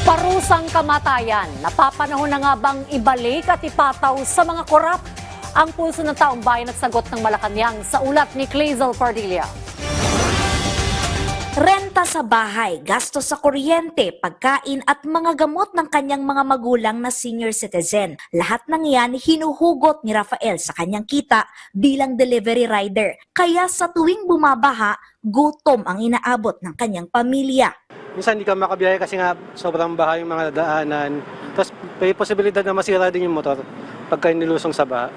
Parusang kamatayan, napapanahon na nga bang ibalik at ipataw sa mga korap ang pulso ng taong bayan at sagot ng Malacanang sa ulat ni Clazel Pardilla. Renta sa bahay, gastos sa kuryente, pagkain at mga gamot ng kanyang mga magulang na senior citizen. Lahat ng yan hinuhugot ni Rafael sa kanyang kita bilang delivery rider. Kaya sa tuwing bumabaha, gutom ang inaabot ng kanyang pamilya. Minsan hindi ka makabiyahe kasi nga sobrang baha yung mga daanan. Tapos may posibilidad na masira din yung motor pagka nilusong sa baha.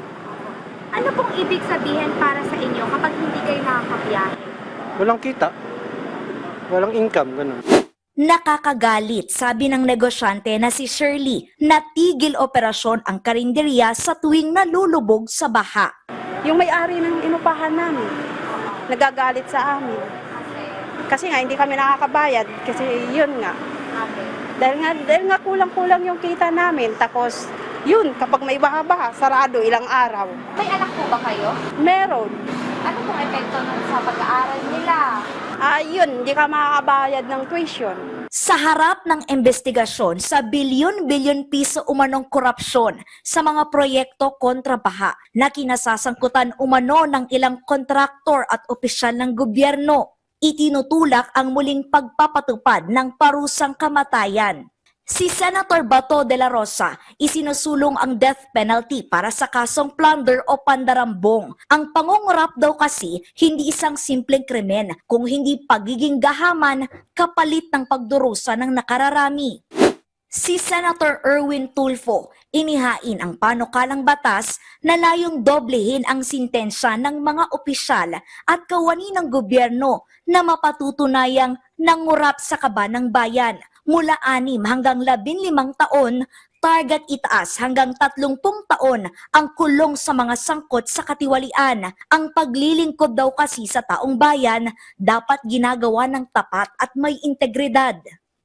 Ano pong ibig sabihin para sa inyo kapag hindi kayo nakakabiyahe? Walang kita, walang income, ganun. Nakakagalit, sabi ng negosyante na si Shirley, natigil operasyon ang karinderya sa tuwing nalulubog sa baha. Yung may-ari ng inupahan namin, nagagalit sa amin. Kasi nga hindi kami nakakabayad kasi yun nga. Dahil nga kulang-kulang yung kita namin. Tapos yun, kapag may baha-baha, sarado ilang araw. May anak po ba kayo? Meron. Ano pong epekto nun sa pag-aaral nila? Yun, hindi ka makakabayad ng tuition. Sa harap ng investigasyon sa bilyon-bilyon piso umanong korupsyon sa mga proyekto kontra baha na kinasasangkutan umano ng ilang kontraktor at opisyal ng gobyerno, itinutulak ang muling pagpapatupad ng parusang kamatayan. Si Senator Bato de la Rosa, isinusulong ang death penalty para sa kasong plunder o pandarambong. Ang pangungurap daw kasi hindi isang simpleng krimen, kung hindi pagiging gahaman kapalit ng pagdurusa ng nakararami. Si Senator Erwin Tulfo, inihain ang panukalang batas na layong doblehin ang sintensya ng mga opisyal at kawani ng gobyerno na mapatutunayang nangurap sa kaba ng bayan mula 6 hanggang 15 taon, target itaas hanggang 30 taon ang kulong sa mga sangkot sa katiwalian. Ang paglilingkod daw kasi sa taong bayan dapat ginagawa ng tapat at may integridad.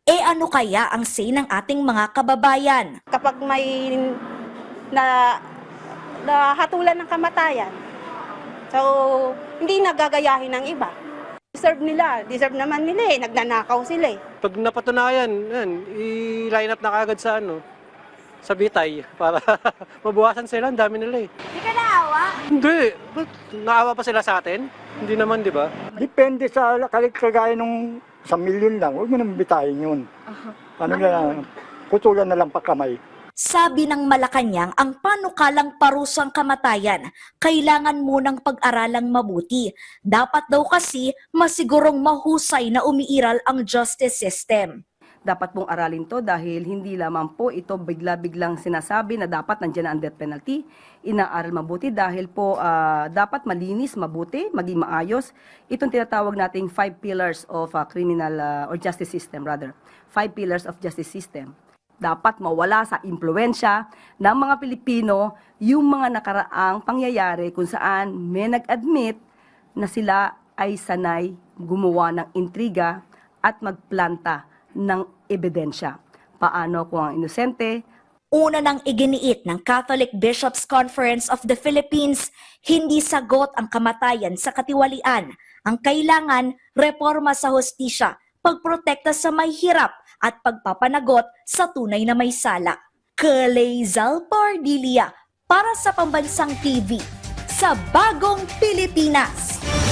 Ano kaya ang say ng ating mga kababayan? Kapag may nahatulan ng kamatayan, so hindi nagagayahin ng iba. Deserve naman nila eh, nagnanakaw sila eh. Pag napatunayan, yan, i-line up na kagad sa sa bitay para mabuwasan sila, ang dami nila eh. Hindi ka naawa? Hindi, ba't naawa pa sila sa atin? Hindi naman, di ba? Depende sa kagaya nung sa milyon lang, huwag mo naman bitayin yun. Ano na lang, putulan na lang pa kamay. Sabi ng Malacanang, ang panukalang parusang kamatayan, kailangan munang pag-aralang mabuti. Dapat daw kasi masigurong mahusay na umiiral ang justice system. Dapat pong aralin to dahil hindi lamang po ito bigla-biglang sinasabi na dapat nandiyan na ang death penalty. Inaaral mabuti dahil po dapat malinis, mabuti, maging maayos. Itong tinatawag nating 5 pillars of criminal or justice system rather. 5 pillars of justice system. Dapat mawala sa impluwensya ng mga Pilipino yung mga nakaraang pangyayari kung saan may nag-admit na sila ay sanay gumawa ng intriga at magplanta ng ebidensya. Paano kung ang inosente? Una nang iginiit ng Catholic Bishops' Conference of the Philippines, hindi sagot ang kamatayan sa katiwalian. Ang kailangan, reforma sa hustisya, pagprotekta sa may hirap at pagpapanagot sa tunay na may sala. Clazel Pardilla para sa Pambansang TV sa Bagong Pilipinas.